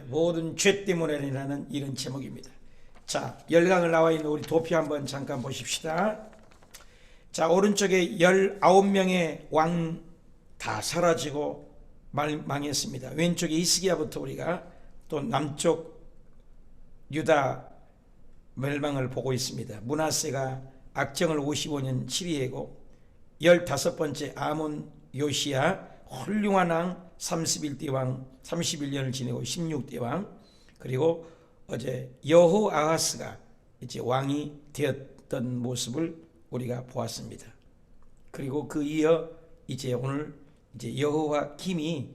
모든 죄 때문에라는 이런 제목입니다. 자, 열강을 나와 있는 우리 도표 한번 잠깐 보십시다. 자, 오른쪽에 19명의 왕 다 사라지고 망했습니다. 왼쪽에 히스기야부터 우리가 또 남쪽 유다 멸망을 보고 있습니다. 므낫세가 악정을 55년 7위이고 15번째 아몬 요시야 훌륭한 왕 31대 왕 31년을 지내고 16대 왕, 그리고 어제 여호아하스가 이제 왕이 되었던 모습을 우리가 보았습니다. 그리고 그 이어 이제 오늘 이제 여호와김이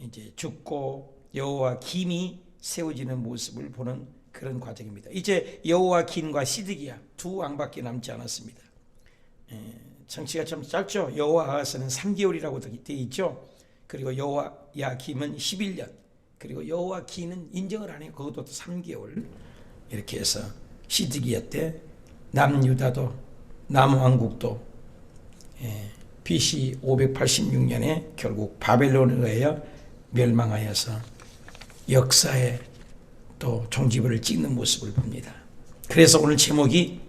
이제 죽고 여호와김이 세워지는 모습을 보는 그런 과정입니다. 이제 여호와김과 시드기야 두 왕밖에 남지 않았습니다. 정치가 좀 짧죠. 여호아하스는 3개월이라고 되어 있죠. 그리고 여호야김은 11년, 그리고 여호와김은 인정을 안 해요. 그것도 3개월. 이렇게 해서 시드기야 때 남유다도 남왕국도 BC 586년에 결국 바벨론에 의하여 멸망하여서 역사에 또 종지부를 찍는 모습을 봅니다. 그래서 오늘 제목이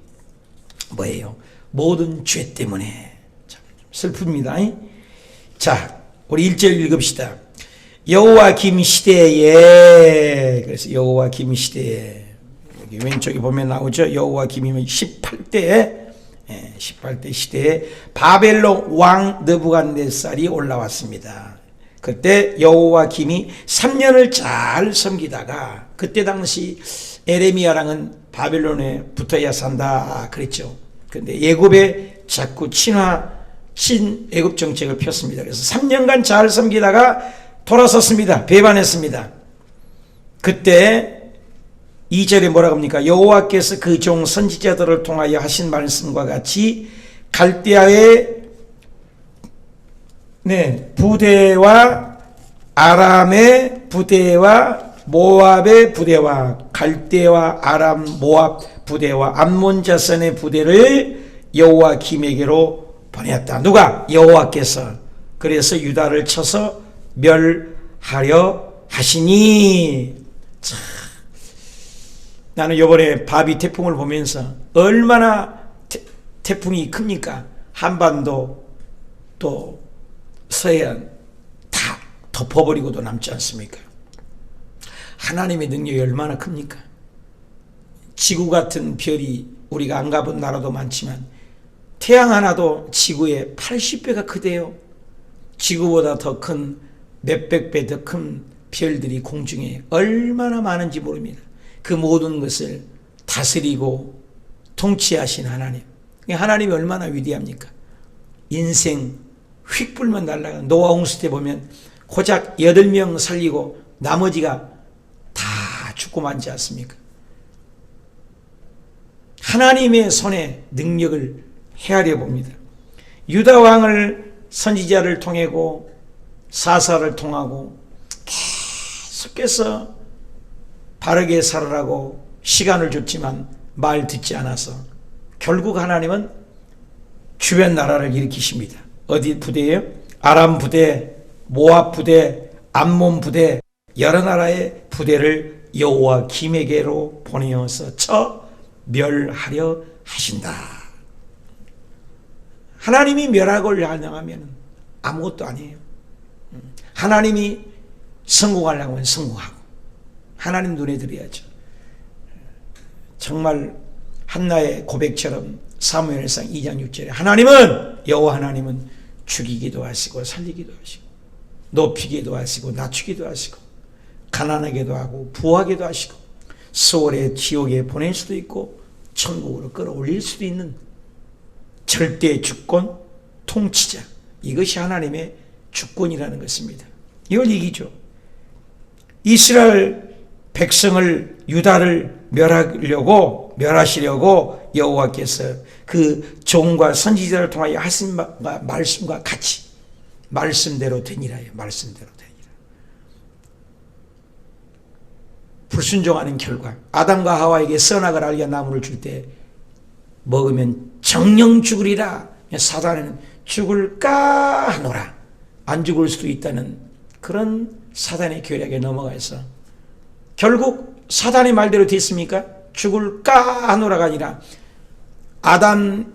뭐예요? 모든 죄 때문에. 참 슬픕니다. 자, 우리 1절 읽읍시다. 여호와김 시대에, 그래서 여호와김 시대에, 여기 왼쪽에 보면 나오죠. 여호와김이면 18대 시대에 바벨론 왕 느부갓네살이 올라왔습니다. 그때 여호와김이 3년을 잘 섬기다가, 그때 당시 에레미야랑은 바벨론에 붙어야 산다 그랬죠. 근데 예굽에 자꾸 친애굽 정책을 폈습니다. 그래서 3년간 잘 섬기다가 돌아섰습니다. 배반했습니다. 그때 2절에 뭐라고 합니까? 여호와께서 그 종 선지자들을 통하여 하신 말씀과 같이 갈대아의 부대와 아람의 부대와 모압의 부대와 갈대와 아람 모압 부대와 암몬 자손의 부대를 여호와김에게로 보냈다. 누가? 여호와께서. 그래서 유다를 쳐서 멸하려 하시니. 참, 나는 이번에 바비 태풍을 보면서 얼마나 태풍이 큽니까? 한반도 또 서해안 다 덮어버리고도 남지 않습니까? 하나님의 능력이 얼마나 큽니까? 지구 같은 별이 우리가 안 가본 나라도 많지만 태양 하나도 지구의 80배가 크대요. 지구보다 더 큰 몇백 배 더 큰 별들이 공중에 얼마나 많은지 모릅니다. 그 모든 것을 다스리고 통치하신 하나님. 하나님이 얼마나 위대합니까? 인생 휙 불면 날아가는 노아 홍수 때 보면 고작 8명 살리고 나머지가 다 죽고 말지 않습니까? 하나님의 손에 능력을 헤아려 봅니다. 유다 왕을 선지자를 통하고 사사를 통하고 계속해서 바르게 살아라고 시간을 줬지만 말 듣지 않아서 결국 하나님은 주변 나라를 일으키십니다. 어디 부대예요? 아람 부대, 모압 부대, 암몬 부대, 여러 나라의 부대를 여호와김에게로 보내어서 쳐 멸하려 하신다. 하나님이 멸하고를 하면 아무것도 아니에요. 하나님이 성공하려고 하면 성공하고 하나님 눈에 들어야죠. 정말 한나의 고백처럼 사무엘상 2장 6절에 하나님은, 여호와 하나님은 죽이기도 하시고 살리기도 하시고 높이기도 하시고 낮추기도 하시고 가난하게도 하고 부하게도 하시고 소월의 지옥에 보낼 수도 있고 천국으로 끌어올릴 수도 있는 절대 주권 통치자, 이것이 하나님의 주권이라는 것입니다. 이걸 얘기죠. 이스라엘 백성을, 유다를 멸하시려고 여호와께서 그 종과 선지자를 통하여 하신 말씀과 같이 말씀대로 되니라요. 말씀대로 되니라. 불순종하는 결과 아담과 하와에게 선악을 알게 나무를 줄 때 먹으면 정령 죽으리라. 사단은 죽을까 하노라. 안 죽을 수도 있다는 그런 사단의 계략에 넘어가서 결국 사단의 말대로 됐습니까? 죽을까 하노라가 아니라 아담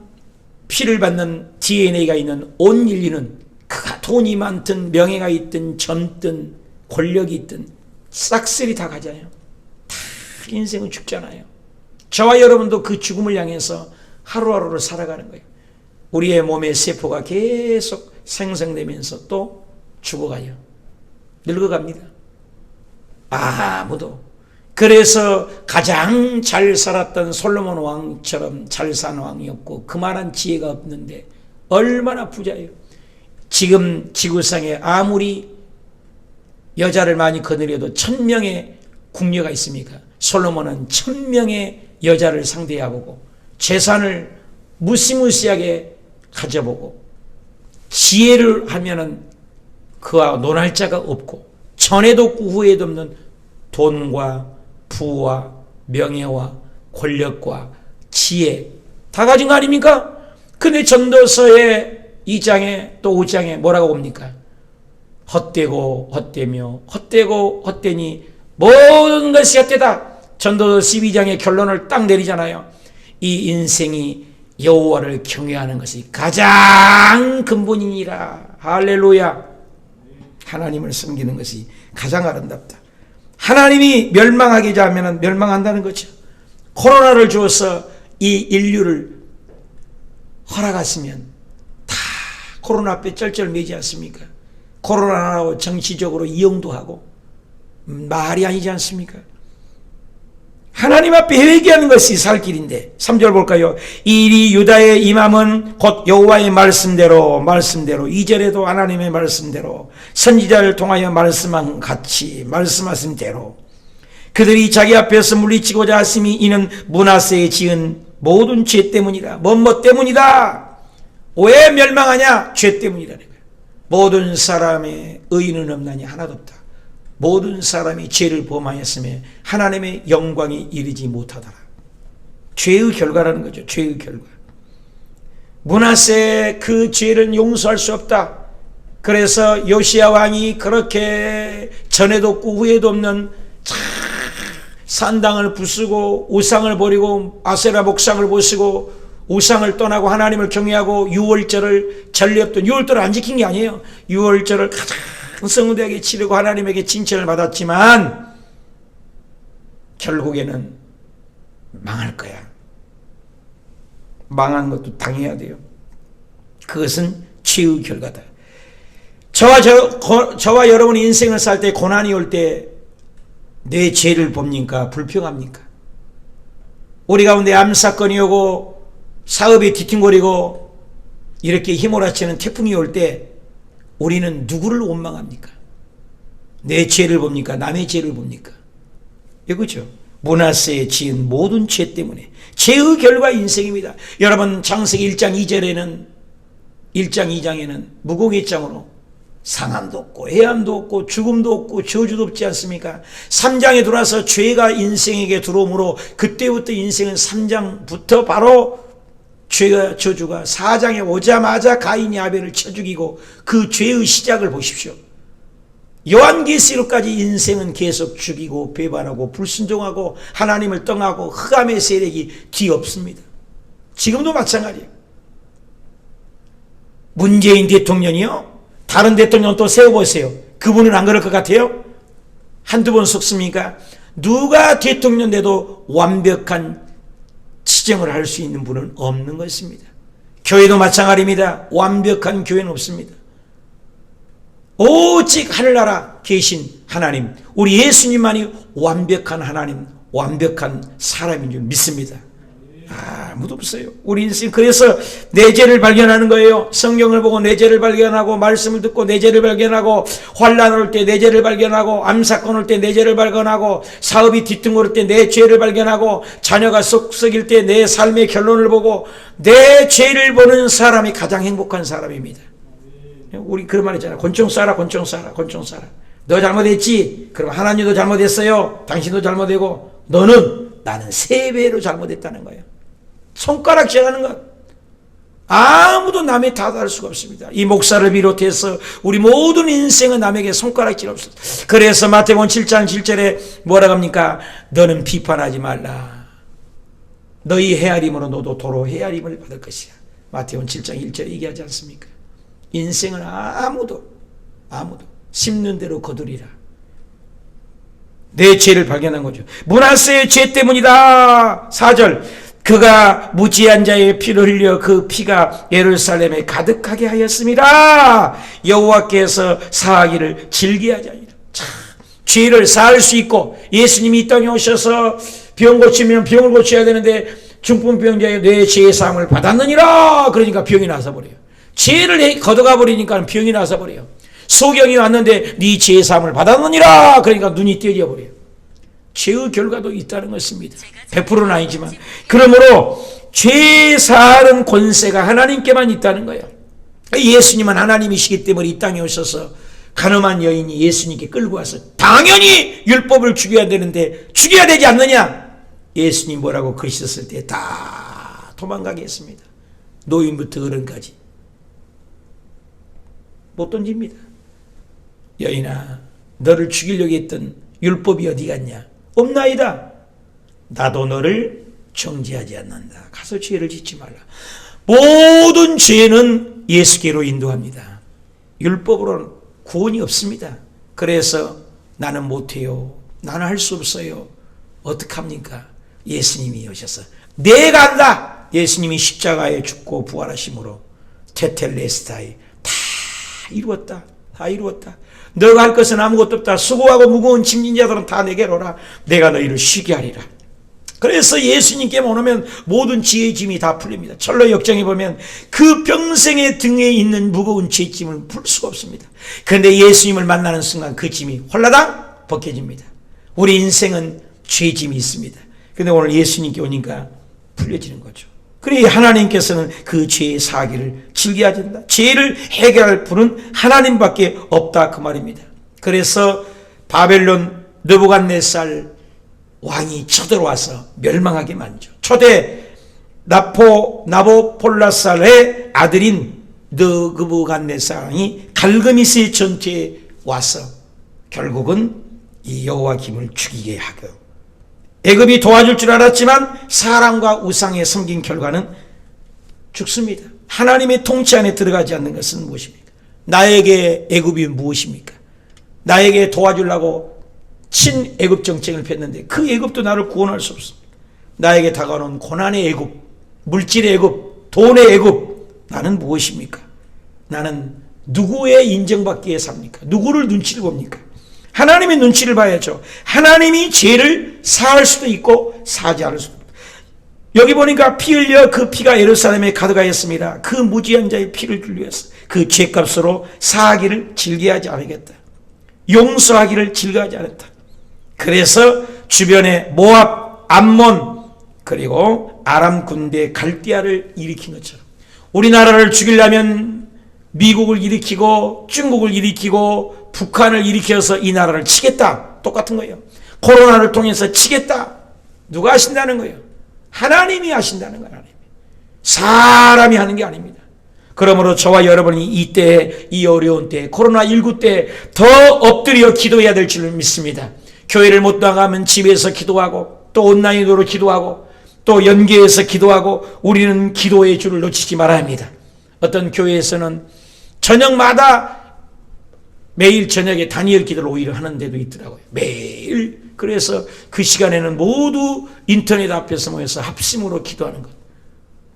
피를 받는 DNA가 있는 온 인류는 그가 돈이 많든 명예가 있든 젊든 권력이 있든 싹쓸이 다 가잖아요. 다 인생은 죽잖아요. 저와 여러분도 그 죽음을 향해서 하루하루를 살아가는 거예요. 우리의 몸의 세포가 계속 생성되면서 또 죽어가요. 늙어갑니다. 아무도. 그래서 가장 잘 살았던 솔로몬 왕처럼 잘 산 왕이 없고 그만한 지혜가 없는데 얼마나 부자예요. 지금 지구상에 아무리 여자를 많이 거느려도 1000명의 궁녀가 있습니까? 솔로몬은 1000명의 여자를 상대해보고 재산을 무시무시하게 가져보고 지혜를 하면은 그와 논할 자가 없고 전에도 없고 후에도 없는 돈과 부와 명예와 권력과 지혜 다 가진 거 아닙니까? 근데 전도서의 2장에 또 5장에 뭐라고 봅니까? 헛되고 헛되며 헛되고 헛되니 모든 것이 헛되다. 전도서 12장의 결론을 딱 내리잖아요. 이 인생이 여호와를 경외하는 것이 가장 근본이니라. 할렐루야. 하나님을 섬기는 것이 가장 아름답다. 하나님이 멸망하게 하면 멸망한다는 거죠. 코로나를 주어서 이 인류를 허락하시면 다 코로나 앞에 쩔쩔매지 않습니까? 코로나로 정치적으로 이용도 하고 말이 아니지 않습니까? 하나님 앞에 회개하는 것이 살 길인데 3절 볼까요? 이리 유다의 임함은 곧 여호와의 말씀대로 2절에도 하나님의 말씀대로 선지자를 통하여 말씀한 같이 말씀하신 대로 그들이 자기 앞에서 물리치고자 하심이 이는 므낫세에 지은 모든 죄 때문이다. 뭐뭐 때문이다. 왜 멸망하냐? 죄 때문이라는 거야. 모든 사람의 의인은 없나니 하나도 없다. 모든 사람이 죄를 범하였으며 하나님의 영광이 이르지 못하더라. 죄의 결과라는 거죠. 죄의 결과. 므낫세 그 죄를 용서할 수 없다. 그래서 요시야 왕이 그렇게 전에도 없고 후에도 없는 산당을 부수고 우상을 버리고 아세라 목상을 보시고 우상을 떠나고 하나님을 경외하고 유월절을 전례 없던 유월절을 안 지킨 게 아니에요. 유월절을 가장 성대하게 치르고 하나님에게 칭찬을 받았지만 결국에는 망할 거야. 망한 것도 당해야 돼요. 그것은 죄의 결과다. 저와 여러분의 인생을 살 때 고난이 올 때 내 죄를 봅니까? 불평합니까? 우리 가운데 암사건이 오고 사업이 뒤팅거리고 이렇게 휘몰아치는 태풍이 올 때 우리는 누구를 원망합니까? 내 죄를 봅니까? 남의 죄를 봅니까? 그렇죠? 므낫세에 지은 모든 죄 때문에 죄의 결과 인생입니다. 여러분 창세기 1장 2절에는 1장 2장에는 무공의 장으로 상함도 없고 해함도 없고 죽음도 없고 저주도 없지 않습니까? 3장에 들어와서 죄가 인생에게 들어오므로 그때부터 인생은 3장부터 바로 죄가 저주가 4장에 오자마자 가인이 아벨을 쳐 죽이고 그 죄의 시작을 보십시오. 요한계시록까지 인생은 계속 죽이고 배반하고 불순종하고 하나님을 떠나고 흑암의 세력이 뒤엎습니다. 지금도 마찬가지예요. 문재인 대통령이요? 다른 대통령 또 세워보세요. 그분은 안 그럴 것 같아요? 한두 번 속습니까? 누가 대통령 돼도 완벽한 치정을 할 수 있는 분은 없는 것입니다. 교회도 마찬가지입니다. 완벽한 교회는 없습니다. 오직 하늘나라 계신 하나님, 우리 예수님만이 완벽한 하나님, 완벽한 사람인 줄 믿습니다. 아무도 없어요. 우리 인생 그래서 내 죄를 발견하는 거예요. 성경을 보고 내 죄를 발견하고 말씀을 듣고 내 죄를 발견하고 환난 올 때 내 죄를 발견하고 암사건 올 때 내 죄를 발견하고 사업이 뒤뚱거릴 때 내 죄를 발견하고 자녀가 썩썩일 때 내 삶의 결론을 보고 내 죄를 보는 사람이 가장 행복한 사람입니다. 우리 그런 말 있잖아요. 권총 쏴라 권총 쏴라 권총 쏴라. 너 잘못했지? 그럼 하나님도 잘못했어요. 당신도 잘못되고 나는 3배로 잘못했다는 거예요. 손가락질하는 것. 아무도 남의 탓을 할 수가 없습니다. 이 목사를 비롯해서 우리 모든 인생은 남에게 손가락질 없습니다. 그래서 마태복음 7장 7절에 뭐라고 합니까? 너는 비판하지 말라. 너희 헤아림으로 너도 도로 헤아림을 받을 것이야. 마태복음 7장 1절에 얘기하지 않습니까? 인생은 아무도 심는 대로 거두리라. 내 죄를 발견한 거죠. 므낫세의 죄 때문이다. 4절, 그가 무지한 자의 피를 흘려 그 피가 예루살렘에 가득하게 하였습니다. 여호와께서 사하기를 즐기하지 아니라. 죄를 사할 수 있고, 예수님이 이 땅에 오셔서 병 고치면 병을 고쳐야 되는데 중풍병자의 뇌 죄의 사함을 받았느니라. 그러니까 병이 나서 버려요. 죄를 걷어가 버리니까 병이 나서 버려요. 소경이 왔는데 네 죄의 사함을 받았느니라. 그러니까 눈이 떼져 버려요. 죄의 결과도 있다는 것입니다. 100%는 아니지만. 그러므로 죄 사하는 권세가 하나님께만 있다는 거예요. 예수님은 하나님이시기 때문에 이 땅에 오셔서 가늠한 여인이 예수님께 끌고 와서 당연히 율법을 죽여야 되는데 죽여야 되지 않느냐? 예수님 뭐라고 그러셨을 때 다 도망가게 했습니다. 노인부터 어른까지 못 던집니다. 여인아, 너를 죽이려고 했던 율법이 어디 갔냐? 없나이다. 나도 너를 정죄하지 않는다. 가서 죄를 짓지 말라. 모든 죄는 예수께로 인도합니다. 율법으로는 구원이 없습니다. 그래서 나는 못해요. 나는 할 수 없어요. 어떡합니까? 예수님이 오셔서 내가 한다. 예수님이 십자가에 죽고 부활하심으로 테텔레스타이 다 이루었다. 다 이루었다. 너가 할 것은 아무것도 없다. 수고하고 무거운 짐진 자들은 다 내게로 오라. 내가 너희를 쉬게 하리라. 그래서 예수님께 오면 모든 지혜의 짐이 다 풀립니다. 철로 역정에 보면 그 평생의 등에 있는 무거운 죄짐을 풀 수가 없습니다. 그런데 예수님을 만나는 순간 그 짐이 홀라당 벗겨집니다. 우리 인생은 죄짐이 있습니다. 그런데 오늘 예수님께 오니까 풀려지는 거죠. 그래 하나님께서는 그 죄의 사하기를 즐겨야 된다. 죄를 해결할 분은 하나님밖에 없다 그 말입니다. 그래서 바벨론 느부갓네살 왕이 쳐들어와서 멸망하게 만죠. 초대 나보폴라살의 아들인 느부갓네살 왕이 갈그미스 전투에 와서 결국은 이 여호와김을 죽이게 하고, 애굽이 도와줄 줄 알았지만 사람과 우상에 섬긴 결과는 죽습니다. 하나님의 통치 안에 들어가지 않는 것은 무엇입니까? 나에게 애굽이 무엇입니까? 나에게 도와주려고 친애굽 정책을 폈는데 그 애굽도 나를 구원할 수 없습니다. 나에게 다가오는 고난의 애굽, 물질의 애굽, 돈의 애굽, 나는 무엇입니까? 나는 누구의 인정받기에 삽니까? 누구를 눈치를 봅니까? 하나님의 눈치를 봐야죠. 하나님이 죄를 사할 수도 있고 사지 않을 수도 있고. 여기 보니까 피 흘려 그 피가 예루살렘에 가득하였습니다. 그 무지한 자의 피를 흘려서 그 죄값으로 사하기를 즐겨하지 않겠다. 용서하기를 즐겨하지 않았다. 그래서 주변에 모압, 암몬 그리고 아람 군대 갈대아를 일으킨 것처럼 우리나라를 죽이려면 미국을 일으키고 중국을 일으키고 북한을 일으켜서 이 나라를 치겠다. 똑같은 거예요. 코로나를 통해서 치겠다. 누가 하신다는 거예요? 하나님이 하신다는 거예요. 하나님이. 사람이 하는 게 아닙니다. 그러므로 저와 여러분이 이때, 이 어려운 때, 코로나19 때 더 엎드려 기도해야 될 줄 믿습니다. 교회를 못 나가면 집에서 기도하고 또 온라인으로 기도하고 또 연계해서 기도하고 우리는 기도의 줄을 놓치지 말아야 합니다. 어떤 교회에서는 저녁마다 매일 저녁에 다니엘 기도를 오히려 하는 데도 있더라고요. 매일. 그래서 그 시간에는 모두 인터넷 앞에서 모여서 합심으로 기도하는 것.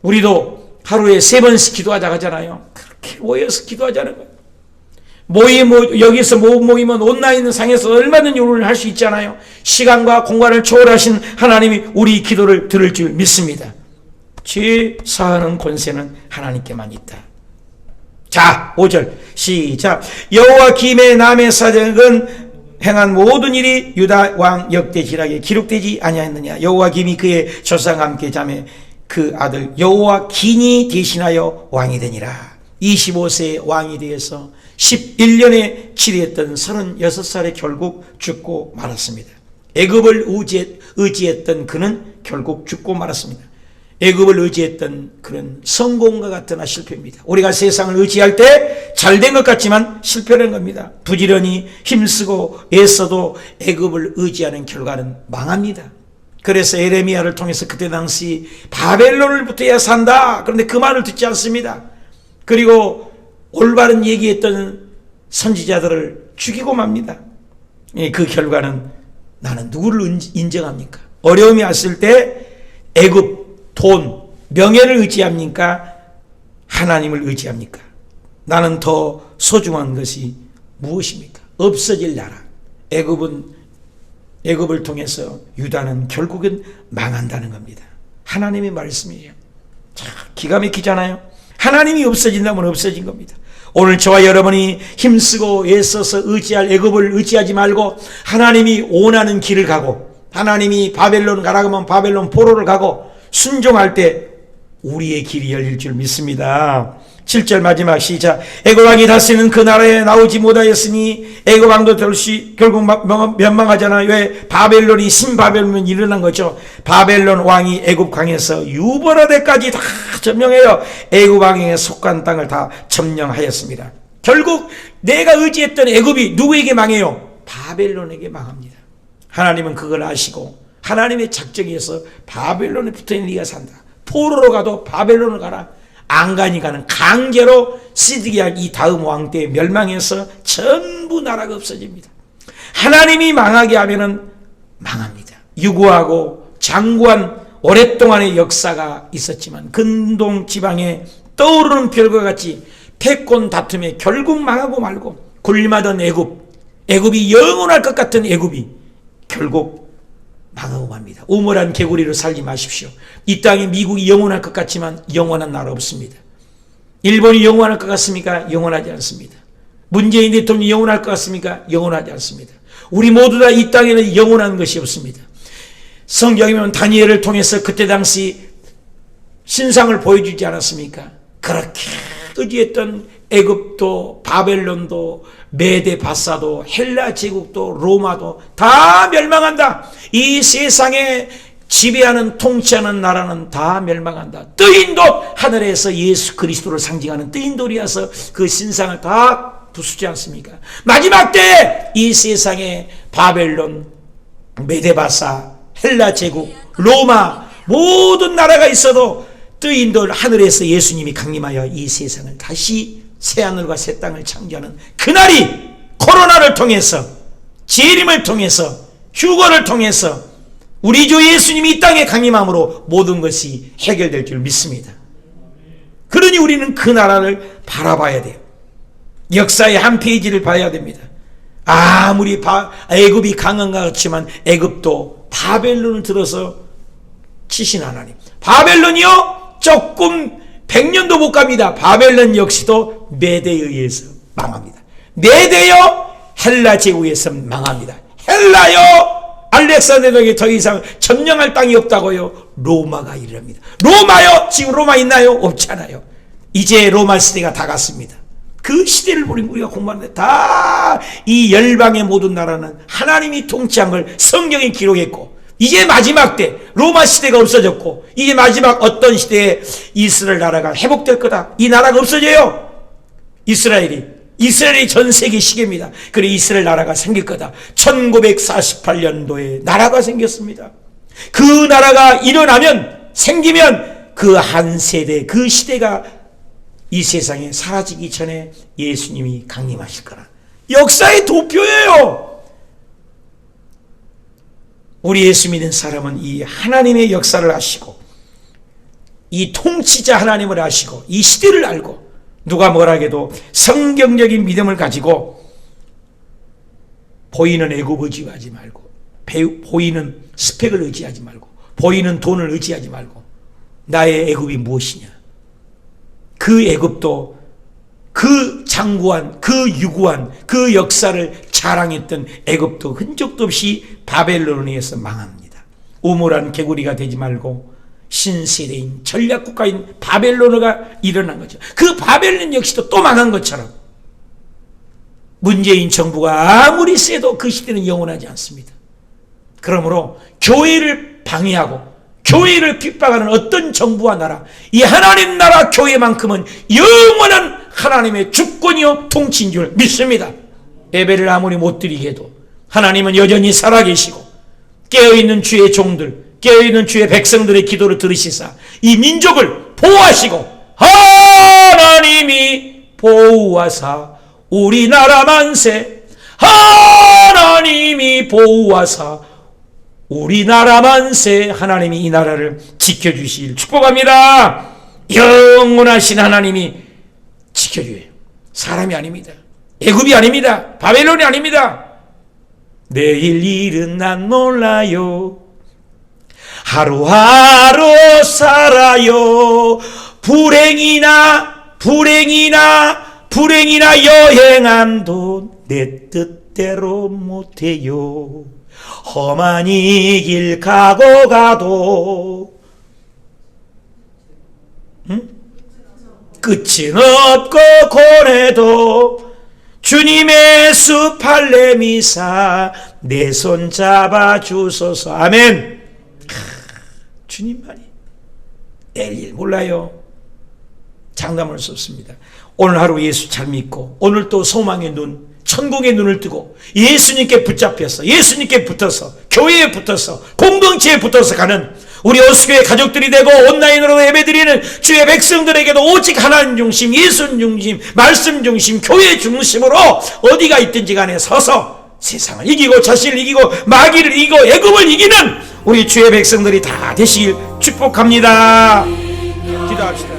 우리도 하루에 3번씩 기도하자 하잖아요. 그렇게 모여서 기도하자는 거예요. 여기서 모이면 온라인 상에서 얼마든지 오늘 할 수 있잖아요. 시간과 공간을 초월하신 하나님이 우리 기도를 들을 줄 믿습니다. 죄 사하는 권세는 하나님께만 있다. 자, 5절 시작. 여호와김의 남의 사적은 행한 모든 일이 유다 왕 역대지락에 기록되지 아니하였느냐. 여호와김이 그의 조상과 함께 자매 그 아들 여호와긴이 대신하여 왕이 되니라. 25세의 왕이 되어서 11년에 치리했던 36살에 결국 죽고 말았습니다. 애굽을 의지했던 그는 결국 죽고 말았습니다. 애굽을 의지했던 그런 성공과 같으나 실패입니다. 우리가 세상을 의지할 때 잘 된 것 같지만 실패하는 겁니다. 부지런히 힘쓰고 애써도 애굽을 의지하는 결과는 망합니다. 그래서 에레미야를 통해서 그때 당시 바벨론을 붙어야 산다. 그런데 그 말을 듣지 않습니다. 그리고 올바른 얘기했던 선지자들을 죽이고 맙니다. 그 결과는 나는 누구를 인정합니까? 어려움이 왔을 때 애굽, 돈, 명예를 의지합니까? 하나님을 의지합니까? 나는 더 소중한 것이 무엇입니까? 없어질 나라. 애굽을 통해서 유다는 결국은 망한다는 겁니다. 하나님의 말씀이에요. 참 기가 막히잖아요. 하나님이 없어진다면 없어진 겁니다. 오늘 저와 여러분이 힘쓰고 애써서 의지할 애굽을 의지하지 말고 하나님이 원하는 길을 가고 하나님이 바벨론 가라고 하면 바벨론 포로를 가고 순종할 때 우리의 길이 열릴 줄 믿습니다. 7절 마지막 시작. 애굽 왕이 다스리는 그 나라에 나오지 못하였으니 애굽 왕도 결국 멸망하잖아요. 왜? 바벨론이 신바벨론이 일어난 거죠. 바벨론 왕이 애굽 강에서 유버라데까지 다 점령해요. 애굽 왕에게 속한 땅을 다 점령하였습니다. 결국 내가 의지했던 애굽이 누구에게 망해요? 바벨론에게 망합니다. 하나님은 그걸 아시고 하나님의 작정에서 바벨론에 붙어있는 네가 산다. 포로로 가도 바벨론을 가라. 안 가니까는 강제로 시드기야 이 다음 왕 때 멸망해서 전부 나라가 없어집니다. 하나님이 망하게 하면은 망합니다. 유구하고 장구한 오랫동안의 역사가 있었지만 근동 지방에 떠오르는 별과 같이 패권 다툼에 결국 망하고 말고 굴림하던 애굽이 영원할 것 같은 애굽이 결국 망하고 맙니다. 우물한 개구리로 살지 마십시오. 이 땅에 미국이 영원할 것 같지만 영원한 나라 없습니다. 일본이 영원할 것 같습니까? 영원하지 않습니다. 문재인 대통령이 영원할 것 같습니까? 영원하지 않습니다. 우리 모두 다 이 땅에는 영원한 것이 없습니다. 성경에 보면 다니엘을 통해서 그때 당시 신상을 보여주지 않았습니까? 그렇게 의지했던 애굽도 바벨론도 메데바사도 헬라 제국도 로마도 다 멸망한다. 이 세상에 지배하는 통치하는 나라는 다 멸망한다. 뜨인돌 하늘에서 예수 그리스도를 상징하는 뜨인돌이 와서 그 신상을 다 부수지 않습니까? 마지막 때 이 세상에 바벨론, 메데바사, 헬라 제국, 로마 모든 나라가 있어도 뜨인돌 하늘에서 예수님이 강림하여 이 세상을 다시 새하늘과 새 땅을 창조하는 그날이 코로나를 통해서 재림을 통해서 휴거를 통해서 우리 주 예수님이 이 땅에 강림함으로 모든 것이 해결될 줄 믿습니다. 그러니 우리는 그 나라를 바라봐야 돼요. 역사의 한 페이지를 봐야 됩니다. 아무리 애굽이 강한 것 같지만 애굽도 바벨론을 들어서 치신 하나님. 바벨론이요 조금 100년도 못 갑니다. 바벨론 역시도 메대에 의해서 망합니다. 메대요 헬라 제국에서 망합니다. 헬라요 알렉산더에게 더 이상 점령할 땅이 없다고요. 로마가 이릅니다. 로마요 지금 로마 있나요? 없잖아요. 이제 로마 시대가 다 갔습니다. 그 시대를 우리가 공부하는데 다 이 열방의 모든 나라는 하나님이 통치한 걸 성경에 기록했고 이제 마지막 때 로마 시대가 없어졌고 이제 마지막 어떤 시대에 이스라엘 나라가 회복될 거다. 이 나라가 없어져요. 이스라엘이 전 세계 시계입니다. 그래 이스라엘 나라가 생길 거다. 1948년도에 나라가 생겼습니다. 그 나라가 일어나면 생기면 그 한 세대 그 시대가 이 세상에 사라지기 전에 예수님이 강림하실 거라. 역사의 도표예요. 우리 예수 믿는 사람은 이 하나님의 역사를 아시고 이 통치자 하나님을 아시고 이 시대를 알고 누가 뭐라 해도 성경적인 믿음을 가지고 보이는 애굽 의지하지 말고 보이는 스펙을 의지하지 말고 보이는 돈을 의지하지 말고 나의 애굽이 무엇이냐. 그 애굽도 그 장구한 그 유구한 그 역사를 자랑했던 애굽도 흔적도 없이 바벨론에 의해서 망합니다. 우물한 개구리가 되지 말고 신세대인 전략국가인 바벨론어가 일어난 거죠. 그 바벨론 역시도 또 망한 것처럼 문재인 정부가 아무리 세도 그 시대는 영원하지 않습니다. 그러므로 교회를 방해하고 교회를 핍박하는 어떤 정부와 나라, 이 하나님 나라 교회만큼은 영원한 하나님의 주권이요 통치인 줄 믿습니다. 예배를 아무리 못 드리게 해도 하나님은 여전히 살아계시고 깨어있는 주의 종들, 깨어있는 주의 백성들의 기도를 들으시사 이 민족을 보호하시고 하나님이 보호하사 우리나라 만세, 하나님이 보호하사 우리나라 만세, 하나님이 이 나라를 지켜주실 축복합니다. 영원하신 하나님이 지켜줘요. 사람이 아닙니다. 애굽이 아닙니다. 바벨론이 아닙니다. 내일 일은 난 몰라요. 하루하루 살아요. 불행이나 여행함도 내 뜻대로 못해요. 험한 이 길 가고 가도 끝은 없고 고래도 주님의 수 팔레미사 내 손 잡아주소서. 아멘. 주님만이 내일 일 몰라요. 장담할 수 없습니다. 오늘 하루 예수 잘 믿고 오늘 또 소망의 눈, 천국의 눈을 뜨고 예수님께 붙잡혀서 예수님께 붙어서 교회에 붙어서 공동체에 붙어서 가는 우리 어수교회 가족들이 되고 온라인으로 예배드리는 주의 백성들에게도 오직 하나님 중심, 예수 중심, 말씀 중심, 교회 중심으로 어디가 있든지 간에 서서 세상을 이기고 자신을 이기고 마귀를 이기고 애굽을 이기는 우리 주의 백성들이 다 되시길 축복합니다. 기도합시다.